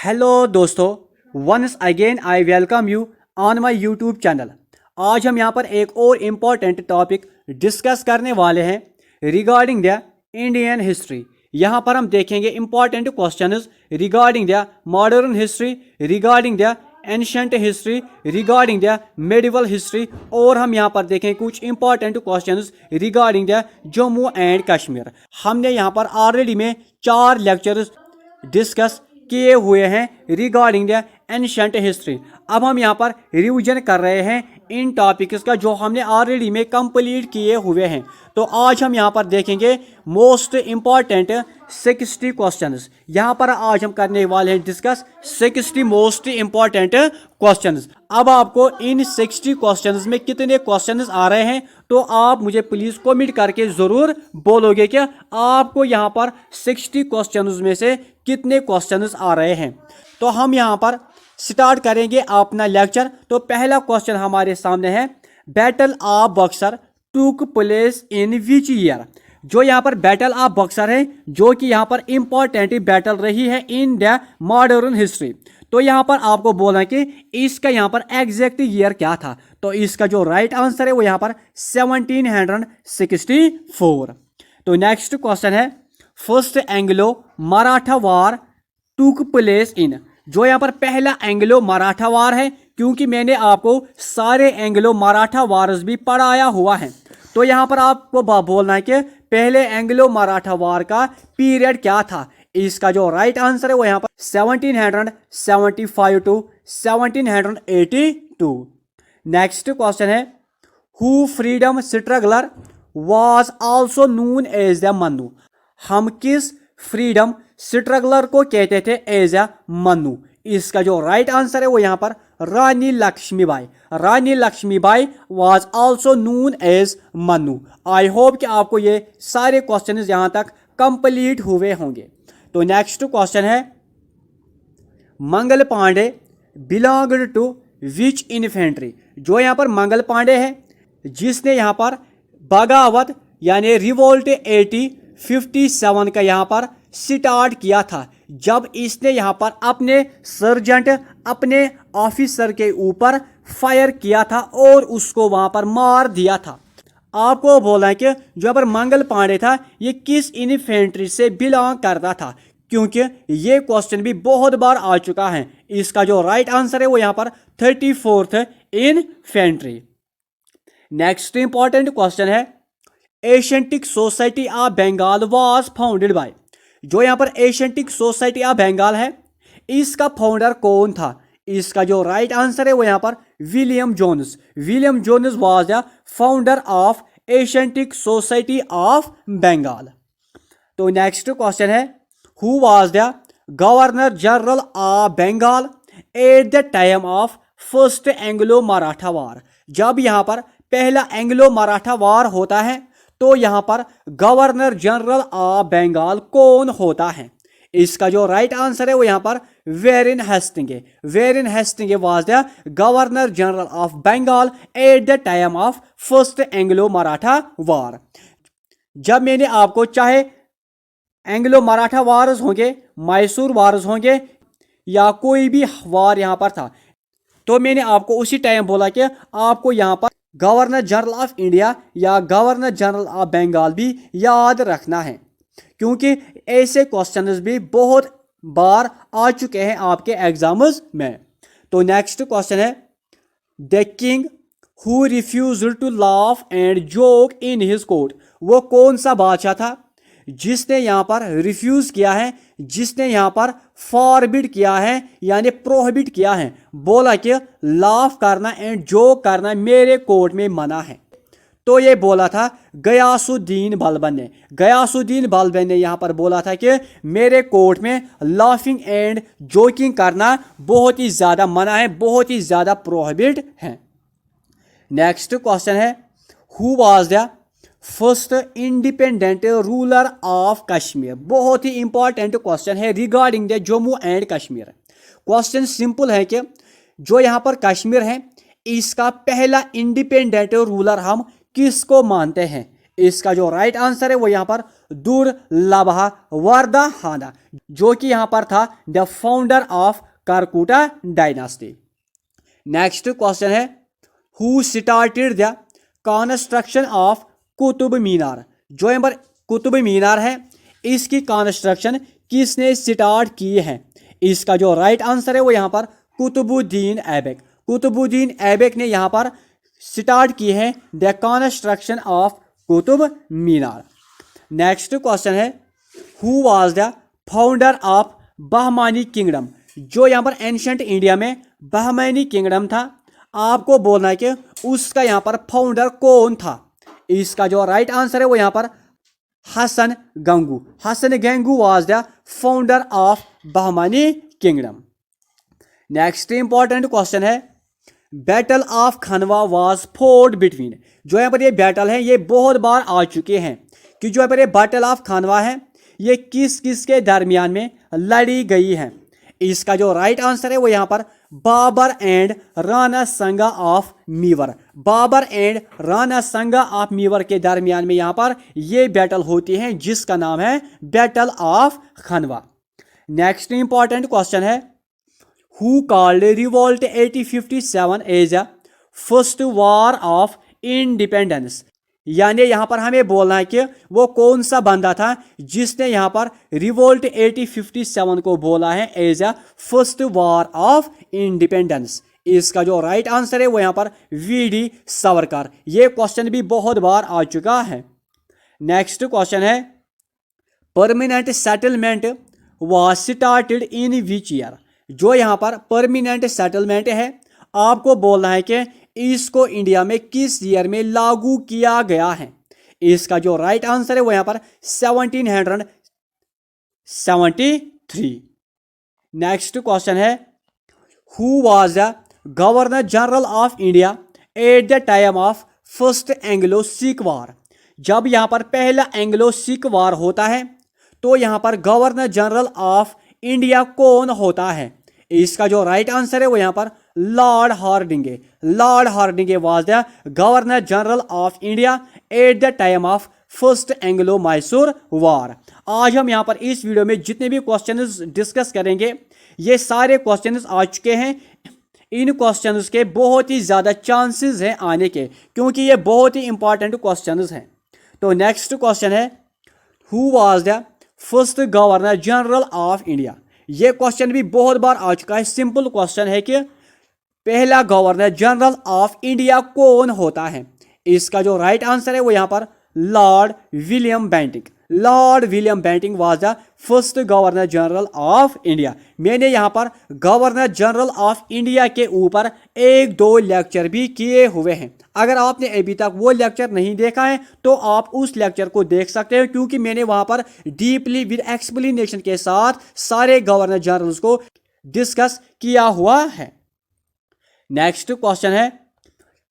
Hello दोस्तों, once again I welcome you on my YouTube channel. आज हम यहाँ पर एक और इम्पॉर्टेंट टॉपिक डिस्कस करने वाले हैं रिगार्डिंग द इंडियन हिस्ट्री। यहाँ पर हम देखेंगे important questions regarding the modern history, regarding the ancient history, regarding the medieval history, और हम यहाँ पर देखें कुछ important questions regarding the Jammu and Kashmir. हमने यहाँ पर ऑलरेडी में 4 लेक्चर्स डिस्कस किए हुए हैं रिगार्डिंग द एंशिएंट हिस्ट्री। अब हम यहाँ पर रिवीजन कर रहे हैं इन टॉपिक्स का जो हमने ऑलरेडी में कंप्लीट किए हुए हैं। तो आज हम यहाँ पर देखेंगे मोस्ट इम्पॉर्टेंट 60 क्वेश्चंस। यहाँ पर आज हम करने वाले हैं डिस्कस 60 मोस्ट इम्पॉर्टेंट क्वेश्चंस। अब आपको इन 60 क्वेश्चंस में कितने क्वेश्चंस आ रहे हैं तो आप मुझे प्लीज कमेंट करके जरूर बोलोगे कि आपको यहाँ पर 60 क्वेश्चंस में से कितने क्वेश्चंस आ रहे हैं। तो हम यहाँ पर स्टार्ट करेंगे अपना लेक्चर। तो पहला क्वेश्चन हमारे सामने है, बैटल ऑफ बक्सर टूक प्लेस इन विच ईयर। जो यहाँ पर बैटल ऑफ बक्सर है जो कि यहाँ पर इंपॉर्टेंट बैटल रही है इन द मॉडर्न हिस्ट्री। तो यहाँ पर आपको बोलना कि इसका यहाँ पर एग्जैक्ट ईयर क्या था। तो इसका जो राइट आंसर है वो यहाँ पर 1764। तो नेक्स्ट क्वेश्चन है, फर्स्ट एंग्लो मराठा वार टूक प्लेस इन। जो यहाँ पर पहला एंग्लो मराठा वार है, क्योंकि मैंने आपको सारे एंग्लो मराठा वार्स भी पढ़ाया हुआ है। तो यहाँ पर आपको बोलना है कि पहले एंग्लो मराठा वार का पीरियड क्या था। इसका जो राइट आंसर है वो यहाँ पर 1775 टू 1782। नेक्स्ट क्वेश्चन है, who freedom struggler was also known as the Mannu. हम किस फ्रीडम स्ट्रगलर को कहते थे एज अ मन्नू। इसका जो राइट आंसर है वो यहाँ पर Rani Lakshmibai. Rani Lakshmibai was also known as Manu. I hope कि आपको ये सारे क्वेश्चंस यहाँ तक कंप्लीट हुए होंगे। तो नेक्स्ट क्वेश्चन है, Mangal Pandey belonged to which infantry. जो यहाँ पर मंगल पांडे है जिसने यहाँ पर बगावत यानी रिवोल्ट 1857 का यहाँ पर स्टार्ट किया था, जब इसने यहाँ पर अपने सर्जेंट अपने ऑफिसर के ऊपर फायर किया था और उसको वहाँ पर मार दिया था। आपको बोला है कि जो पर मंगल पांडे था ये किस इन्फेंट्री से बिलोंग करता था, क्योंकि ये क्वेश्चन भी बहुत बार आ चुका है। इसका जो राइट आंसर है वो यहाँ पर 34th infantry. Next important question है, Asiatic Society of Bengal was founded by. जो यहाँ पर एशियंटिक सोसाइटी ऑफ बंगाल है इसका फाउंडर कौन था। इसका जो राइट आंसर है वो यहाँ पर William Jones. William Jones was the founder of Asiatic Society of Bengal. तो नेक्स्ट क्वेश्चन है, who was the governor general of Bengal at the time of first Anglo Maratha war. जब यहाँ पर पहला एंग्लो मराठा वार होता है तो यहाँ पर गवर्नर जनरल ऑफ बंगाल कौन होता है। इसका जो राइट आंसर है वो यहाँ पर Warren Hastings. Warren Hastings was the governor general of Bengal at the time of first Anglo Maratha war. जब मैंने आपको चाहे एंग्लो मराठा वार्स होंगे, मैसूर वार्स होंगे या कोई भी वार यहाँ पर था, तो मैंने आपको उसी टाइम बोला कि आपको यहाँ पर गवर्नर जनरल ऑफ इंडिया या गवर्नर जनरल ऑफ बंगाल भी याद रखना है, क्योंकि ऐसे क्वेश्चंस भी बहुत बार आ चुके हैं आपके एग्जाम्स में। तो नेक्स्ट क्वेश्चन है, the king who refused to laugh and joke in his court. वो कौन सा बादशाह था जिसने यहाँ पर रिफ्यूज किया है, जिसने यहाँ पर फॉरबिड किया है यानी प्रोहिबिट किया है, बोला कि लाफ करना एंड जोक करना मेरे कोर्ट में मना है। तो ये बोला था गयासुद्दीन बलबन ने। गयासुद्दीन बलबन ने यहाँ पर बोला था कि मेरे कोर्ट में लाफिंग एंड जोकिंग करना बहुत ही ज़्यादा मना है, बहुत ही ज़्यादा प्रोहिबिट है। नेक्स्ट क्वेश्चन है, who was the first independent ruler of Kashmir. बहुत ही इंपॉर्टेंट क्वेश्चन है regarding the Jammu and Kashmir. Question simple है कि जो यहाँ पर कश्मीर है इसका पहला इंडिपेंडेंट रूलर हम किसको मानते हैं। इसका जो राइट आंसर है वो यहाँ पर दुर्लभ वर्धहान, जो कि यहाँ पर था the founder of Karkota dynasty. Next question है who started the construction of Qutub Minar, जो यहाँ पर कुतुब मीनार है इसकी कंस्ट्रक्शन किसने स्टार्ट की है? इसका जो राइट आंसर है वो यहाँ पर कुतुबुद्दीन ऐबक। कुतुबुद्दीन ऐबक ने यहाँ पर स्टार्ट की है the construction of Qutub Minar. Next question है who was the founder of Bahmani kingdom, जो यहाँ पर एंशिएंट इंडिया में बहमानी किंगडम था, आपको बोलना है कि उसका यहाँ पर फाउंडर कौन था? इसका जो राइट आंसर है वो यहाँ पर Hasan Gangu. Hasan Gangu was the founder of Bahmani kingdom. Next important question है battle of Khanwa was fought between, जो यहाँ पर ये बैटल है ये बहुत बार आ चुके हैं कि जो यहाँ पर ये बैटल ऑफ खनवा है ये किस किस के दरमियान में लड़ी गई है? इसका जो राइट आंसर है वो यहाँ पर बाबर एंड राणा संगा ऑफ मीवर। बाबर एंड राणा संगा ऑफ मीवर के दरमियान में यहाँ पर ये बैटल होती है जिसका नाम है battle of Khanwa. Next important question है who called revolt 1857 as a first war of independence, यानी यहाँ पर हमें बोलना है कि वो कौन सा बंदा था जिसने यहाँ पर रिवोल्ट 1857 को बोला है as a first war of independence. इसका जो राइट आंसर है वो यहाँ पर वीडी सावरकर। ये क्वेश्चन भी बहुत बार आ चुका है। नेक्स्ट क्वेश्चन है permanent settlement was started in which year, जो यहाँ पर परमानेंट सेटलमेंट है आपको बोलना है कि इसको इंडिया में किस ईयर में लागू किया गया है? इसका जो राइट आंसर है वो यहाँ पर 1773। नेक्स्ट क्वेश्चन है who was the governor general of India at the time of first Anglo Sikh war, जब यहाँ पर पहला एंग्लो सिख वार होता है तो यहाँ पर गवर्नर जनरल ऑफ इंडिया कौन होता है? इसका जो राइट आंसर है वो यहाँ पर Lord Hardinge. Lord Hardinge was the governor general of India at the time of first Anglo Mysore war. आज हम यहाँ पर इस वीडियो में जितने भी क्वेश्चंस डिस्कस करेंगे ये सारे क्वेश्चंस आ चुके हैं। इन क्वेश्चंस के बहुत ही ज़्यादा चांसेस हैं आने के, क्योंकि ये बहुत ही इंपॉर्टेंट क्वेश्चंस हैं। तो नेक्स्ट क्वेश्चन है who was the first governor general of India. ये क्वेश्चन भी बहुत बार आ चुका है। सिंपल क्वेश्चन है कि पहला गवर्नर जनरल ऑफ इंडिया कौन होता है? इसका जो राइट आंसर है वो यहाँ पर Lord William Bentinck. Lord William Bentinck was the first governor general of India. मैंने यहाँ पर गवर्नर जनरल ऑफ इंडिया के ऊपर 1-2 लेक्चर भी किए हुए हैं। अगर आपने अभी तक वो लेक्चर नहीं देखा है तो आप उस लेक्चर को देख सकते हैं, क्योंकि मैंने वहाँ पर डीपली विद एक्सप्लेनेशन के साथ सारे गवर्नर जनरल्स को डिस्कस किया हुआ है। नेक्स्ट क्वेश्चन है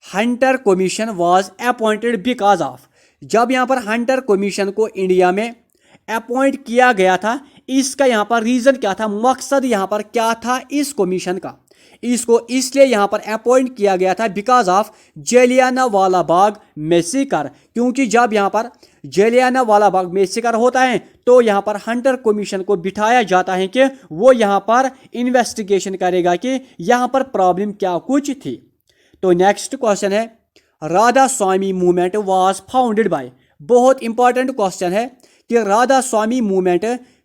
Hunter commission was appointed because of, जब यहाँ पर हंटर कमीशन को इंडिया में अपॉइंट किया गया था इसका यहाँ पर रीजन क्या था, मकसद यहाँ पर क्या था इस कमीशन का? इसको इसलिए यहाँ पर अपॉइंट किया गया था because of Jallianwala Bagh massacre, क्योंकि जब यहाँ पर जलियांवाला बाग मैसेकर होता है तो यहाँ पर हंटर कमीशन को बिठाया जाता है कि वो यहाँ पर इन्वेस्टिगेशन करेगा कि यहाँ पर प्रॉब्लम क्या कुछ थी। तो नेक्स्ट क्वेश्चन है Radha Swami movement was founded bye, बहुत इंपॉर्टेंट क्वेश्चन है कि राधा स्वामी मूवमेंट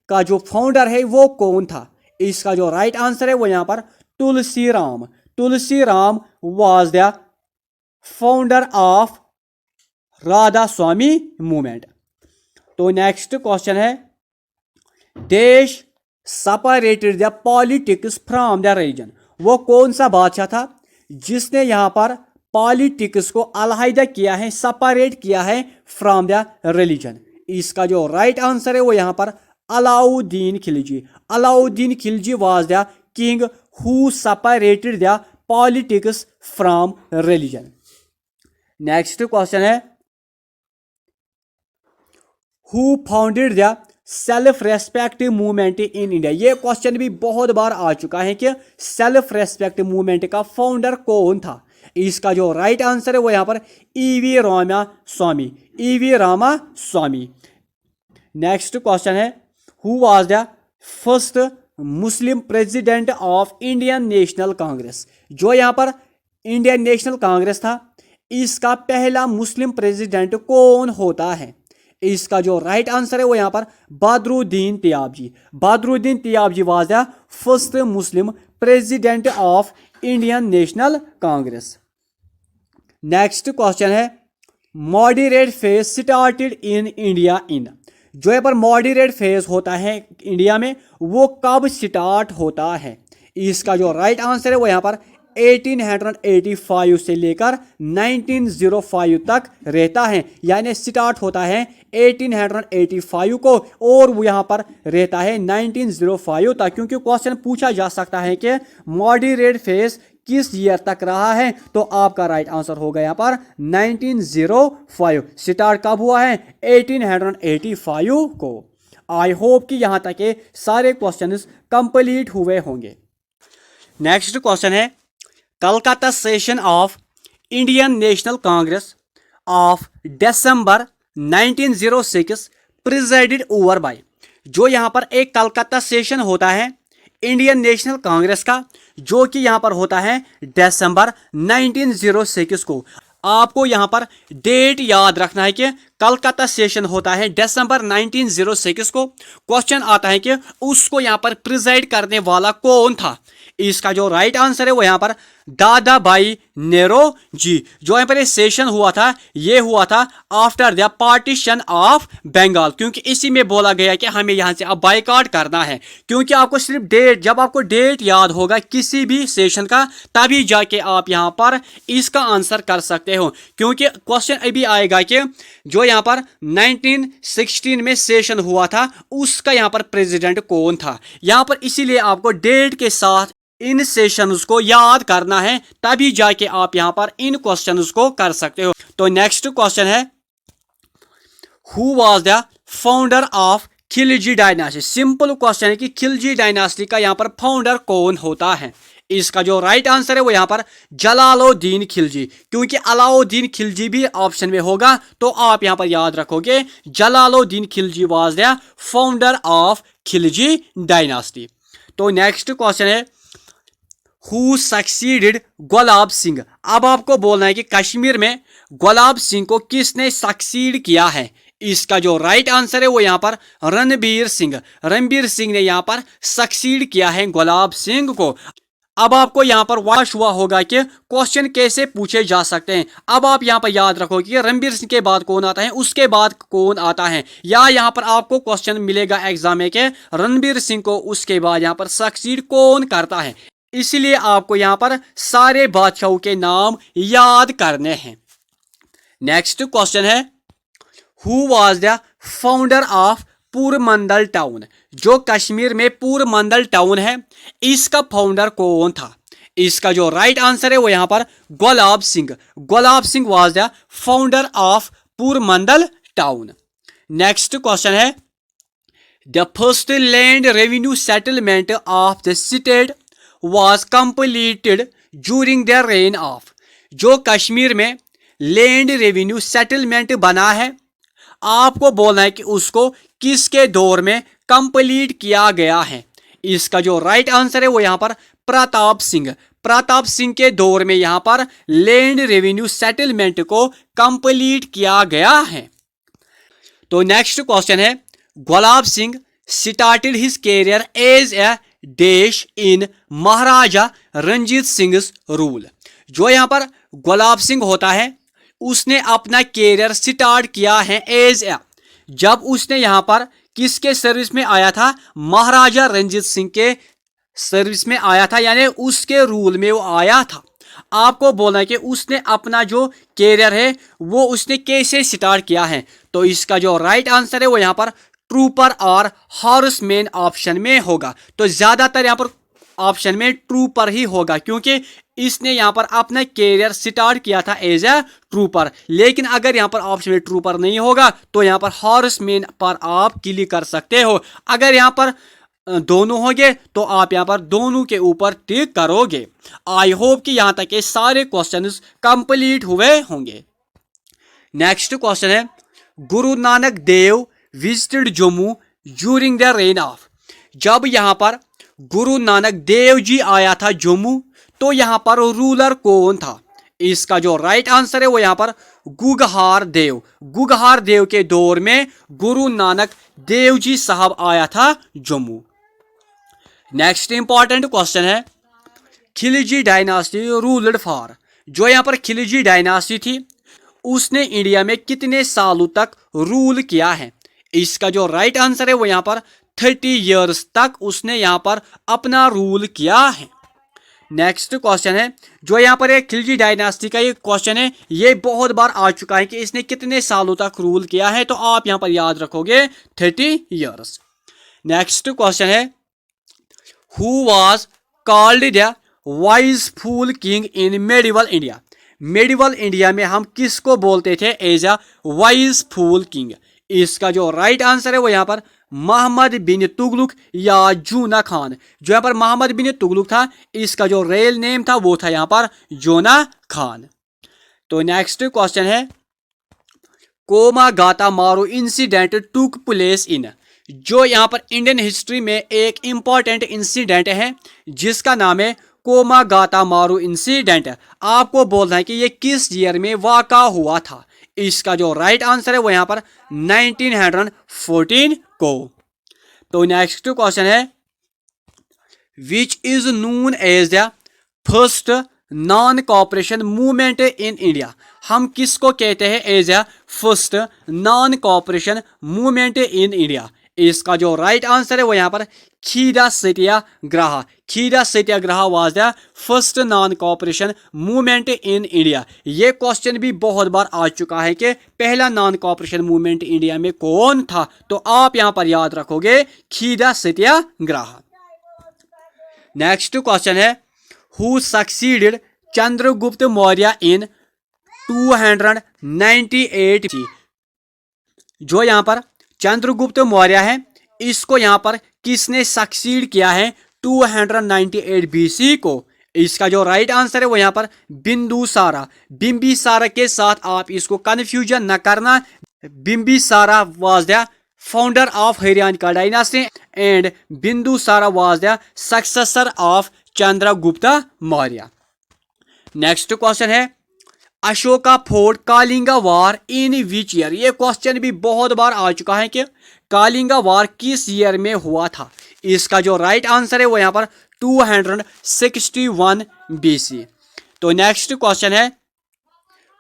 का जो फाउंडर है वो कौन था? इसका जो राइट आंसर है वो यहाँ पर Tulsi Ram. Tulsi Ram was the founder of Radha Swami movement. तो नेक्स्ट क्वेश्चन है देश separated the politics from the religion, वो कौन सा बादशाह था जिसने यहाँ पर पॉलिटिक्स को अलहदा किया है, सेपरेट किया है फ्रॉम द रिलीजन? इसका जो राइट आंसर है वो यहाँ पर Alauddin Khilji. Alauddin Khilji was the king who separated the politics from religion. Next question है who founded the self respect movement in India. ये क्वेश्चन भी बहुत बार आ चुका है कि सेल्फ रेस्पेक्ट मूवमेंट का फाउंडर कौन था? इसका जो राइट आंसर है वो यहाँ पर ईवी रामा स्वामी। ईवी रामा स्वामी। नेक्स्ट क्वेश्चन है, who was the first Muslim president of Indian National Congress. जो यहाँ पर इंडियन नेशनल कांग्रेस था, इसका पहला मुस्लिम प्रेसिडेंट कौन होता है। इसका जो राइट आंसर है वो यहाँ पर Badruddin Tyabji. Badruddin Tyabji was the first Muslim president of Indian National Congress. Next question है, moderate phase started in India in. जो यहाँ पर मॉडरेट फेज होता है इंडिया में, वो कब स्टार्ट होता है। इसका जो राइट आंसर है वो यहाँ पर 1885 से लेकर 1905 तक रहता है, यानी स्टार्ट होता है 1885 को और वो यहाँ पर रहता है 1905 तक। क्योंकि क्वेश्चन पूछा जा सकता है कि मॉडरेट फेज किस ईयर तक रहा है, तो आपका राइट आंसर होगा यहाँ पर 1905। स्टार्ट कब हुआ है, 1885 को। आई होप कि यहाँ तक के सारे क्वेश्चंस कंप्लीट हुए होंगे। नेक्स्ट क्वेश्चन है, Calcutta session of Indian National Congress of December 1906 presided over by. जो यहाँ पर एक कलकत्ता सेशन होता है इंडियन नेशनल कांग्रेस का, जो कि यहाँ पर होता है दिसंबर 1906 को। आपको यहाँ पर डेट याद रखना है कि कलकत्ता सेशन होता है दिसंबर 1906 को। क्वेश्चन आता है कि उसको यहाँ पर प्रिजाइड करने वाला कौन था। इसका जो राइट आंसर है वो यहाँ पर दादा भाई नेहरू जी। जो यहाँ पर सेशन हुआ था, ये हुआ था after the partition of Bengal, क्योंकि इसी में बोला गया कि हमें यहाँ से अब बाइकआउट करना है। क्योंकि आपको सिर्फ डेट, जब आपको डेट याद होगा किसी भी सेशन का, तभी जाके आप यहाँ पर इसका आंसर कर सकते हो। क्योंकि क्वेश्चन अभी आएगा कि जो यहाँ पर 1916 में सेशन हुआ था, उसका यहाँ पर प्रेसिडेंट कौन था। यहाँ पर इसीलिए आपको डेट के साथ इन सेशंस को याद करना है, तभी जाके आप यहां पर इन क्वेश्चंस को कर सकते हो। तो नेक्स्ट क्वेश्चन है, who was the founder of Khilji dynasty. Simple question है कि खिलजी डायनास्टी का यहां पर फाउंडर कौन होता है। इसका जो राइट आंसर है वो यहां पर जलालुद्दीन खिलजी। क्योंकि अलाउद्दीन खिलजी भी ऑप्शन में होगा, तो आप यहां पर याद रखोगे Jalaluddin Khilji was the founder of Khilji dynasty. तो नेक्स्ट क्वेश्चन है, हु सक्सीडेड गुलाब सिंह। अब आपको बोलना है कि कश्मीर में गुलाब सिंह को किसने सक्सीड किया है। इसका जो राइट आंसर है वो यहाँ पर रणबीर सिंह। रणबीर सिंह ने यहाँ पर सक्सीड किया है गुलाब सिंह को। अब आपको यहाँ पर वाश हुआ होगा कि क्वेश्चन कैसे पूछे जा सकते हैं। अब आप यहाँ पर याद रखोगे कि रणबीर सिंह के बाद कौन आता है, उसके बाद कौन आता है, या यहाँ पर आपको क्वेश्चन मिलेगा एग्जाम में कि रणबीर सिंह को उसके बाद यहाँ पर सक्सीड कौन करता है। इसलिए आपको यहां पर सारे बादशाहों के नाम याद करने हैं। नेक्स्ट क्वेश्चन है, who was the founder of Purmandal town. जो कश्मीर में पूरमंडल टाउन है, इसका फाउंडर कौन था। इसका जो राइट आंसर है वो यहां पर Gulab Singh. Gulab Singh was the founder of Purmandal town. Next question है, the first land revenue settlement of the state was completed during the reign of। जो कश्मीर में लैंड रेवेन्यू सेटलमेंट बना है, आपको बोलना है कि उसको किसके दौर में कंप्लीट किया गया है। इसका जो राइट आंसर है वो यहाँ पर प्रताप सिंह। प्रताप सिंह के दौर में यहाँ पर लैंड रेवेन्यू सेटलमेंट को कंप्लीट किया गया है। तो नेक्स्ट क्वेश्चन है, Gulab Singh started his career as a देश इन महाराजा रंजीत सिंह रूल। जो यहाँ पर गुलाब सिंह होता है, उसने अपना कैरियर स्टार्ट किया है एज ए, जब उसने यहाँ पर किसके सर्विस में आया था, महाराजा रंजीत सिंह के सर्विस में आया था, यानी उसके रूल में वो आया था। आपको बोलना है कि उसने अपना जो कैरियर है वो उसने कैसे स्टार्ट किया है। तो इसका जो राइट आंसर है वो यहाँ पर ट्रूपर और हॉर्समैन ऑप्शन में होगा। तो ज्यादातर यहाँ पर ऑप्शन में ट्रूपर ही होगा, क्योंकि इसने यहाँ पर अपना कैरियर स्टार्ट किया था एज ए ट्रूपर। लेकिन अगर यहाँ पर ऑप्शन में ट्रूपर नहीं होगा तो यहाँ पर हॉर्समैन पर आप क्लिक कर सकते हो। अगर यहाँ पर दोनों होंगे तो आप यहाँ पर दोनों के ऊपर टिक करोगे। आई होप कि यहाँ तक के सारे क्वेश्चंस कंप्लीट हुए होंगे। नेक्स्ट क्वेश्चन है, Guru Nanak Dev visited Jammu during the reign of. जब यहाँ पर गुरु नानक देव जी आया था जम्मू, तो यहाँ पर रूलर कौन था? इसका जो राइट आंसर है वो यहाँ पर गुगहार देव। गुगहार देव के दौर में गुरु नानक देव जी साहब आया था जम्मू। नेक्स्ट इंपॉर्टेंट क्वेश्चन है, खिलजी डायनास्टी रूल्ड फॉर। जो यहाँ पर खिलजी डायनास्टी थी उसने इंडिया में कितने सालों तक रूल किया है? इसका जो राइट आंसर है वो यहाँ पर 30 ईयर्स तक उसने यहाँ पर अपना रूल किया है। नेक्स्ट क्वेश्चन है, जो यहाँ पर एक खिलजी डायनास्टी का ये क्वेश्चन है, ये बहुत बार आ चुका है कि इसने कितने सालों तक रूल किया है, तो आप यहाँ पर याद रखोगे 30 ईयर्स। नेक्स्ट क्वेश्चन है, who was called the wise fool king in medieval India. Medieval India में हम किसको बोलते थे as a wise fool king? इसका जो राइट आंसर है वो यहाँ पर मोहम्मद बिन तुगलक या जूना खान। जो यहाँ पर मोहम्मद बिन तुगलक था, इसका जो रियल नेम था वो था यहाँ पर जोना खान। तो नेक्स्ट क्वेश्चन है, कोमागाता मारू इंसिडेंट टुक प्लेस इन। जो यहाँ पर इंडियन हिस्ट्री में एक इंपॉर्टेंट इंसिडेंट है जिसका नाम है कोमागाता मारू इंसिडेंट। आपको बोलना है कि ये किस ईयर में वाक़ा हुआ था। इसका जो राइट आंसर है वो यहाँ पर 1914 को। तो नेक्स्ट क्वेश्चन है, which is known as the first non cooperation movement in India. हम किसको कहते हैं as the first non cooperation movement in India? इसका जो राइट आंसर है वो यहाँ पर Kheda Satyagraha. Kheda Satyagraha was the first non cooperation movement in India. ये क्वेश्चन भी बहुत बार आ चुका है कि पहला नॉन कॉपरेशन मूवमेंट इंडिया में कौन था, तो आप यहाँ पर याद रखोगे खीरा सत्याग्रह। नेक्स्ट क्वेश्चन है, हु सक्सीडेड चंद्रगुप्त मौर्य इन 298 जो यहाँ पर चंद्रगुप्त मौर्य है, इसको यहाँ पर किसने सक्सीड किया है 298 BC को? इसका जो राइट आंसर है वो यहाँ पर बिंदुसारा। बिंबिसारा के साथ आप इसको कंफ्यूजन न करना। Bimbisara was the founder of Haryanka dynasty and Bindusara was the successor of Chandragupta Maurya. Next question है, Ashoka fought Kalinga war in which year. ये क्वेश्चन भी बहुत बार आ चुका है कि कालिंगा वार किस ईयर में हुआ था। इसका जो राइट आंसर है वो यहाँ पर 261 BC। तो नेक्स्ट क्वेश्चन है,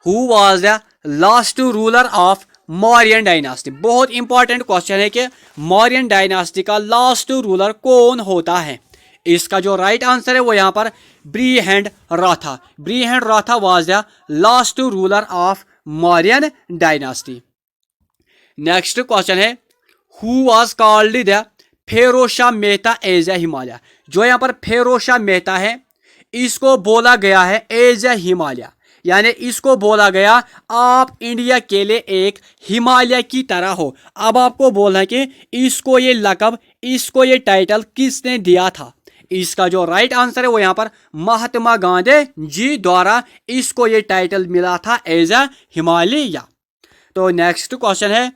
who was the last ruler of Mauryan dynasty. बहुत इंपॉर्टेंट क्वेश्चन है कि मौर्यन डायनास्टी का लास्ट रूलर कौन होता है। इसका जो राइट आंसर है वो यहाँ पर Brihadratha. Brihadratha was the last ruler of Mauryan dynasty. Next question है, who was called the Feroze Shah Mehta as a Himalaya. जो यहाँ पर फेरोज शाह मेहता है, इसको बोला गया है एज ए हिमालय, यानी इसको बोला गया आप इंडिया के लिए एक हिमालय की तरह हो। अब आपको बोलना है कि इसको ये लक़ब, इसको ये टाइटल किसने दिया था। इसका जो राइट आंसर है वो यहाँ पर महात्मा गांधी जी द्वारा इसको ये टाइटल मिला था एज ए हिमालय। तो नेक्स्ट क्वेश्चन है,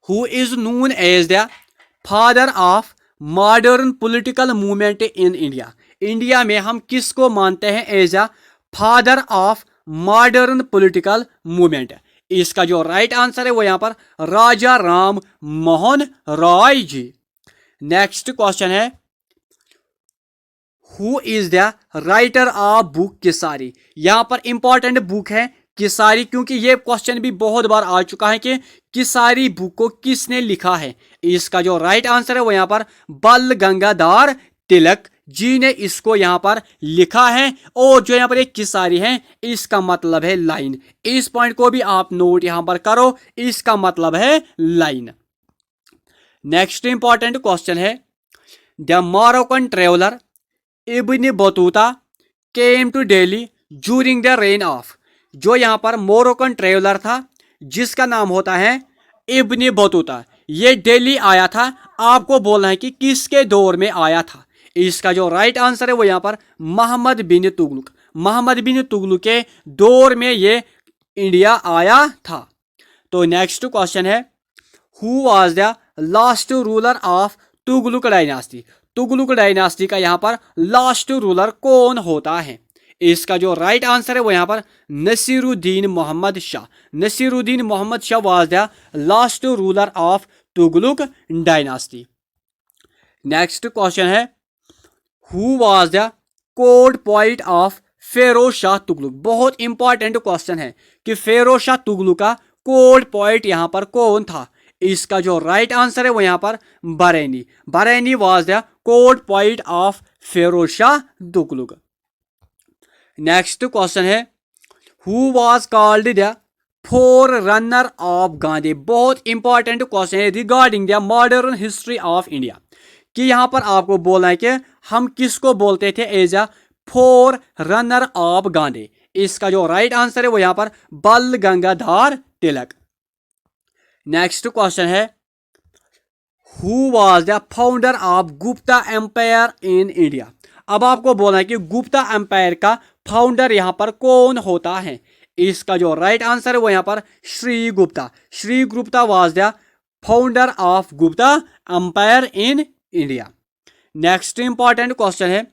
who is known as the father of modern political movement in India. India में हम किसको मानते हैं as a father of modern political movement. इसका जो राइट आंसर है वो यहाँ पर राजा राम मोहन रॉय जी। नेक्स्ट क्वेश्चन है, who is the writer of book किसारी। यहाँ पर इंपॉर्टेंट बुक है किसारी, क्योंकि ये क्वेश्चन भी बहुत बार आ चुका है कि किसारी बुक को किसने लिखा है। इसका जो राइट आंसर है वो यहाँ पर बाल गंगाधर तिलक जी ने इसको यहाँ पर लिखा है। और जो यहाँ पर एक किसारी है इसका मतलब है लाइन। इस पॉइंट को भी आप नोट यहाँ पर करो, इसका मतलब है लाइन। नेक्स्ट इंपॉर्टेंट क्वेश्चन है, the Moroccan traveller Ibn Battuta came to Delhi during the reign of. जो यहाँ पर मोरक्कन ट्रेवलर था जिसका नाम होता है इब्न बतूता, ये दिल्ली आया था। आपको बोलना है कि किसके दौर में आया था। इसका जो राइट आंसर है वो यहाँ पर मोहम्मद बिन तुगलक। मोहम्मद बिन तुगलक के दौर में ये इंडिया आया था। तो नेक्स्ट क्वेश्चन है, who was the last ruler of Tughlaq dynasty. Tughlaq dynasty का यहाँ पर लास्ट रूलर कौन होता है? इसका जो राइट आंसर है वो यहाँ पर Nasiruddin Mohammad Shah. Nasiruddin Mohammad Shah was the last ruler of Tughlaq dynasty. Next question है who was the court poet of Feroze Shah Tughlaq. बहुत इंपॉर्टेंट क्वेश्चन है कि फेरोज शाह तुगलक का कोर्ट पोइट यहाँ पर कौन था? इसका जो राइट आंसर है वो यहाँ पर Barani. Barani was the court poet of Feroze Shah Tughlaq. Next question है who was called the forerunner of Gandhi. बहुत इंपॉर्टेंट क्वेश्चन है regarding the modern history of India, कि यहाँ पर आपको बोलना है कि हम किसको बोलते थे as a forerunner of Gandhi. इसका जो राइट आंसर है वो यहाँ पर बाल गंगाधर तिलक। नेक्स्ट क्वेश्चन है who was the founder of Gupta empire in India. अब आपको बोलना है कि गुप्ता एम्पायर का फाउंडर यहाँ पर कौन होता है? इसका जो राइट आंसर है वो यहाँ पर Sri Gupta. Sri Gupta was the founder of Gupta empire in India. Next important question है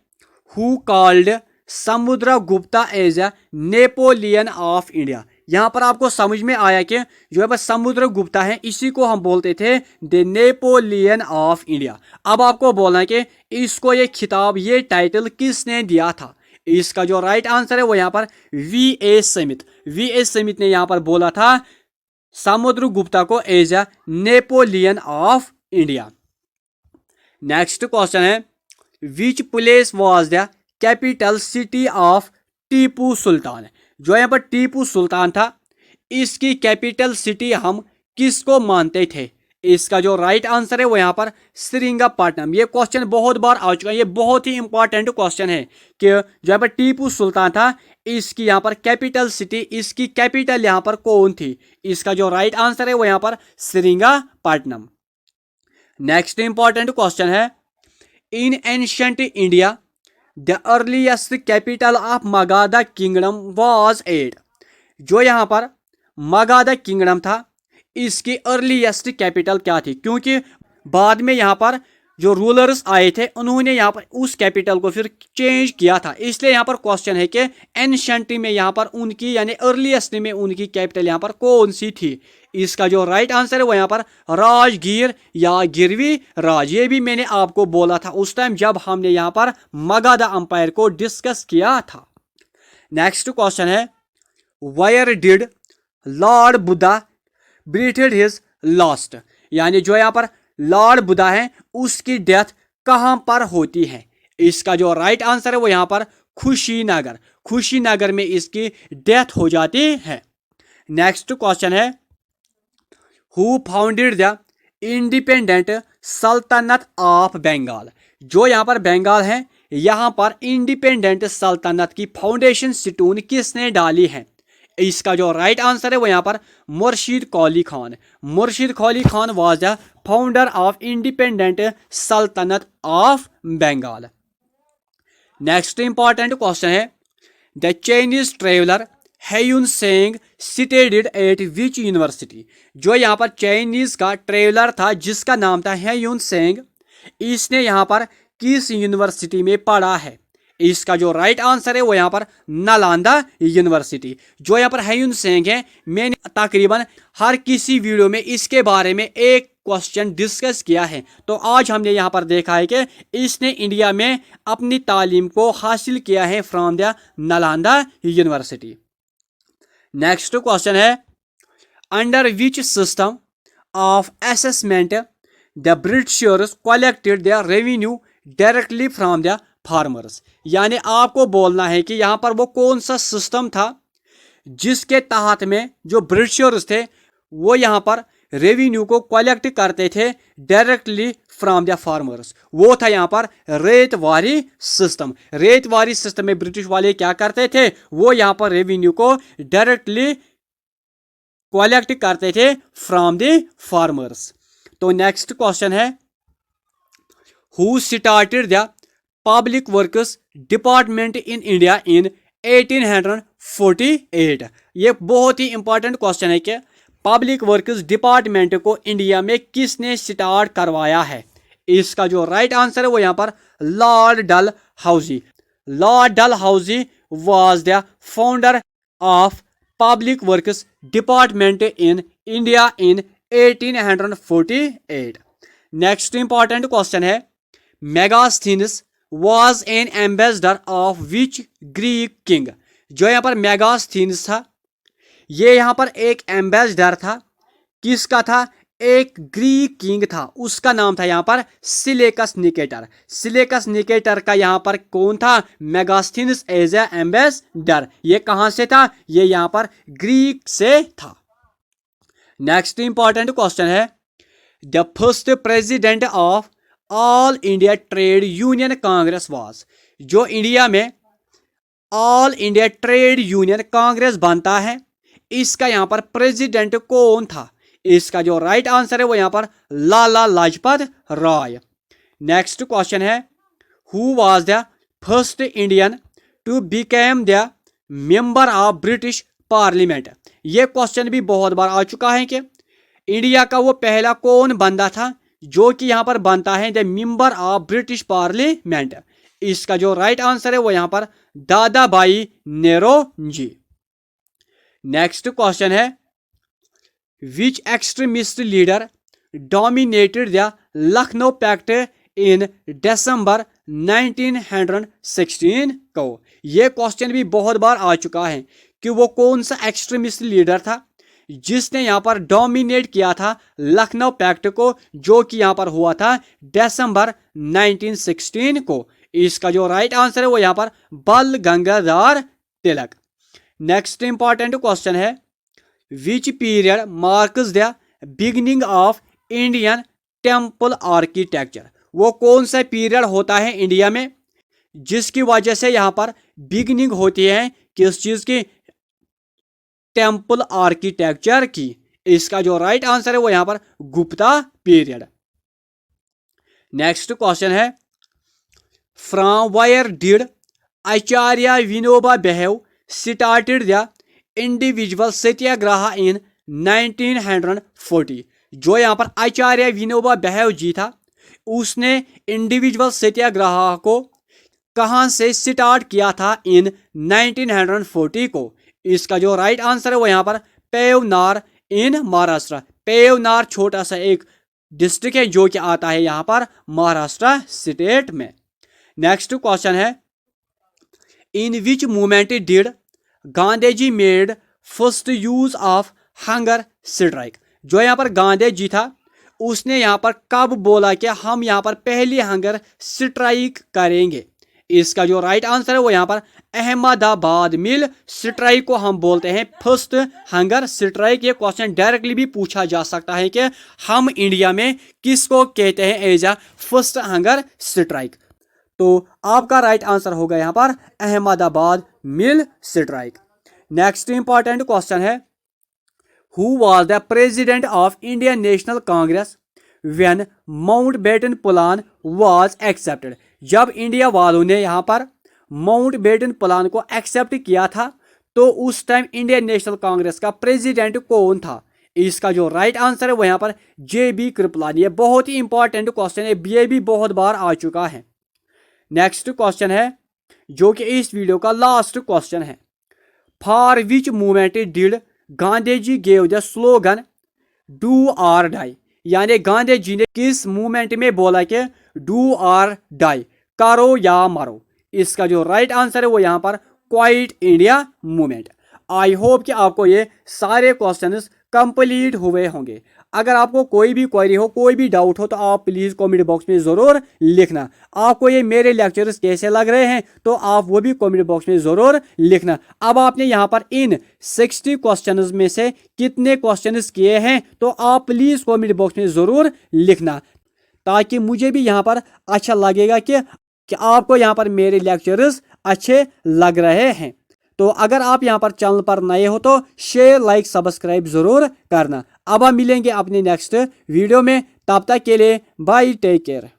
who called Samudragupta as a Napoleon of India. यहाँ पर आपको समझ में आया कि जो है बस समुद्रगुप्ता है इसी को हम बोलते थे द नेपोलियन ऑफ इंडिया। अब आपको बोलना है कि इसको ये खिताब ये टाइटल किसने दिया था? इसका जो राइट आंसर है वो यहाँ पर V.A. स्मिथ। V.A. स्मिथ ने यहाँ पर बोला था समुद्रगुप्ता को as a Napoleon of India. Next question है which place was the capital city of Tipu Sultan. जो यहाँ पर टीपू सुल्तान था इसकी कैपिटल सिटी हम किसको मानते थे? इसका जो राइट आंसर है वो यहाँ पर श्रीरंगपट्टनम। ये क्वेश्चन बहुत बार आ चुका है, ये बहुत ही इंपॉर्टेंट क्वेश्चन है कि जो यहाँ पर टीपू सुल्तान था इसकी यहाँ पर कैपिटल सिटी इसकी कैपिटल यहाँ पर कौन थी? इसका जो राइट आंसर है वो यहाँ पर श्रीरंगपट्टनम। नेक्स्ट इंपॉर्टेंट क्वेश्चन है इन ancient India the earliest capital of Magadh kingdom was at. जो यहाँ पर मगध किंगडम था इसकी अर्लीस्ट कैपिटल क्या थी? क्योंकि बाद में यहाँ पर जो रूलर्स आए थे उन्होंने यहाँ पर उस कैपिटल को फिर चेंज किया था, इसलिए यहाँ पर क्वेश्चन है कि एंशिएंट में यहाँ पर उनकी यानी अर्लीस्ट में उनकी कैपिटल यहाँ पर कौन सी थी? इसका जो राइट आंसर है वो यहाँ पर राजगीर या गिरवी राज। ये भी मैंने आपको बोला था उस टाइम जब हमने यहाँ पर मगध अंपायर को डिस्कस किया था। नेक्स्ट क्वेश्चन है where did Lord Buddha breathed his last. यानी जो यहाँ पर लॉर्ड बुद्धा है उसकी डेथ कहाँ पर होती है? इसका जो राइट आंसर है वो यहाँ पर खुशीनगर। खुशीनगर में इसकी डेथ हो जाती है। नेक्स्ट क्वेश्चन है who founded the independent sultanate of Bengal. जो यहाँ पर बंगाल है यहाँ पर इंडिपेंडेंट सल्तनत की फाउंडेशन स्टोन किसने डाली है? इसका जो राइट आंसर है वो यहाँ पर मुर्शिद Quli Khan. Murshid Quli Khan was the founder of independent sultanate of Bengal. Next important question है the Chinese traveller Hiuen Tsang studied at which university. जो यहाँ पर चाइनीज का ट्रेवलर था जिसका नाम था ह्यून सेंग, इसने यहाँ पर किस यूनिवर्सिटी में पढ़ा है? इसका जो राइट आंसर है वो यहाँ पर नालंदा यूनिवर्सिटी। जो यहाँ पर ह्यून सेंग है मैंने तकरीबन हर किसी वीडियो में इसके बारे में एक क्वेश्चन डिस्कस किया है, तो आज हमने यहाँ पर देखा है कि इसने इंडिया में अपनी तालीम को हासिल किया है from the Nalanda university. Next question है under which system of assessment the Britishers collected the revenue directly from the farmers. यानी आपको बोलना है कि यहाँ पर वो कौन सा सिस्टम था जिसके तहत में जो ब्रिटिशर्स थे वो यहाँ पर रेवेन्यू को कलेक्ट करते थे डायरेक्टली फ्रॉम द फार्मर्स। वो था यहाँ पर रेतवारी सिस्टम। रेतवारी सिस्टम में ब्रिटिश वाले क्या करते थे? वो यहाँ पर रेवेन्यू को डायरेक्टली कलेक्ट करते थे फ्रॉम द फार्मर्स। तो नेक्स्ट क्वेश्चन है who started the public works department in India इन 1848। ये बहुत ही इंपॉर्टेंट क्वेश्चन है कि पब्लिक वर्क्स डिपार्टमेंट को इंडिया में किसने स्टार्ट करवाया है? इसका जो राइट आंसर है वो यहाँ पर Lord Dalhousie. Lord Dalhousie was the founder of public works department in India in 1848. Next important question है, Megasthenes was an ambassador of which Greek king? जो यहाँ पर मेगास्थीनस था, ये यहाँ पर एक एम्बेसडर था। किसका था? एक ग्रीक किंग था, उसका नाम था यहाँ पर सिलेकस निकेटर। सिलेकस निकेटर का यहाँ पर कौन था? मेगास्थीनस एज ए एम्बेसडर। ये कहाँ से था? ये यहाँ पर ग्रीक से था। नेक्स्ट इंपॉर्टेंट क्वेश्चन है, the first president of all India trade union Congress was? जो इंडिया में all India trade union Congress बनता है, इसका यहाँ पर प्रेसिडेंट कौन था? इसका जो राइट आंसर है वो यहाँ पर लाला लाजपत राय। नेक्स्ट क्वेश्चन है, who was the first Indian to became the member of British parliament? ये क्वेश्चन भी बहुत बार आ चुका है कि इंडिया का वो पहला कौन बंदा था जो कि यहाँ पर बनता है the member of British parliament? इसका जो राइट आंसर है वो यहाँ पर दादा भाई नेहरू। नेक्स्ट क्वेश्चन है, Which extremist leader dominated the Lucknow Pact in December 1916 को? ये क्वेश्चन भी बहुत बार आ चुका है कि वो कौन सा एक्सट्रीमिस्ट लीडर था जिसने यहाँ पर डोमिनेट किया था लखनऊ पैक्ट को, जो कि यहाँ पर हुआ था दिसंबर 1916 को। इसका जो राइट आंसर है वो यहाँ पर Bal Gangadhar Tilak. Next important question है, Which period marks the beginning of Indian temple architecture? वो कौन सा पीरियड होता है इंडिया में जिसकी वजह से यहाँ पर बिगिनिंग होती है किस चीज की? टेम्पल आर्किटेक्चर की। इसका जो राइट आंसर है वो यहाँ पर गुप्ता पीरियड। नेक्स्ट क्वेश्चन है, from wire did Acharya Vinoba Bhave started the individual सत्याग्रह इन 1940? जो यहाँ पर आचार्य विनोबा भावे जी था, उसने इंडिविजुअल सत्याग्रह को कहाँ से स्टार्ट किया था इन 1940 को? इसका जो राइट आंसर है वो यहाँ पर पेवनार इन महाराष्ट्र। पेवनार छोटा सा एक डिस्ट्रिक्ट है जो कि आता है यहाँ पर महाराष्ट्र स्टेट में। नेक्स्ट क्वेश्चन है, in which movement did Gandhi ji made first use of hunger strike? जो यहाँ पर गांधी जी था, उसने यहाँ पर कब बोला कि हम यहाँ पर पहली हंगर स्ट्राइक करेंगे? इसका जो राइट आंसर है वो यहाँ पर अहमदाबाद मिल स्ट्राइक को हम बोलते हैं फर्स्ट हंगर स्ट्राइक। ये क्वेश्चन डायरेक्टली भी पूछा जा सकता है कि हम इंडिया में किसको कहते हैं as a first hunger strike? तो आपका राइट आंसर होगा यहाँ पर Ahmedabad mill strike. Next important question है, who was the president of Indian National Congress when Mountbatten plan was accepted? जब इंडिया वालों ने यहाँ पर माउंटबेटन प्लान को एक्सेप्ट किया था तो उस टाइम इंडियन नेशनल कांग्रेस का प्रेसिडेंट कौन था? इसका जो राइट आंसर है वो यहाँ पर JB कृपलानी। ये बहुत ही इंपॉर्टेंट क्वेश्चन है, ये भी बहुत बार आ चुका है। नेक्स्ट क्वेश्चन है जो कि इस वीडियो का लास्ट क्वेश्चन है, for which movement did Gandhi ji gave the slogan do और डाई? यानी गांधी जी ने किस मूवमेंट में बोला कि डू और डाई, करो या मरो? इसका जो राइट आंसर है वो यहाँ पर क्वाइट इंडिया मूवमेंट। आई होप कि आपको ये सारे क्वेश्चंस कंप्लीट हुए होंगे। अगर आपको कोई भी क्वेरी हो, कोई भी डाउट हो तो आप प्लीज़ कमेंट बॉक्स में ज़रूर लिखना। आपको ये मेरे लेक्चर्स कैसे लग रहे हैं तो आप वो भी कमेंट बॉक्स में ज़रूर लिखना। अब आपने यहाँ पर इन 60 क्वेश्चंस में से कितने क्वेश्चंस किए हैं तो आप प्लीज़ कमेंट बॉक्स में ज़रूर लिखना, ताकि मुझे भी यहाँ पर अच्छा लगेगा कि आपको यहाँ पर मेरे लेक्चर्स अच्छे लग रहे हैं। तो अगर आप यहाँ पर चैनल पर नए हो तो शेयर, लाइक, सब्सक्राइब जरूर करना। अब हम मिलेंगे अपने नेक्स्ट वीडियो में, तब तक के लिए बाय, टेक केयर।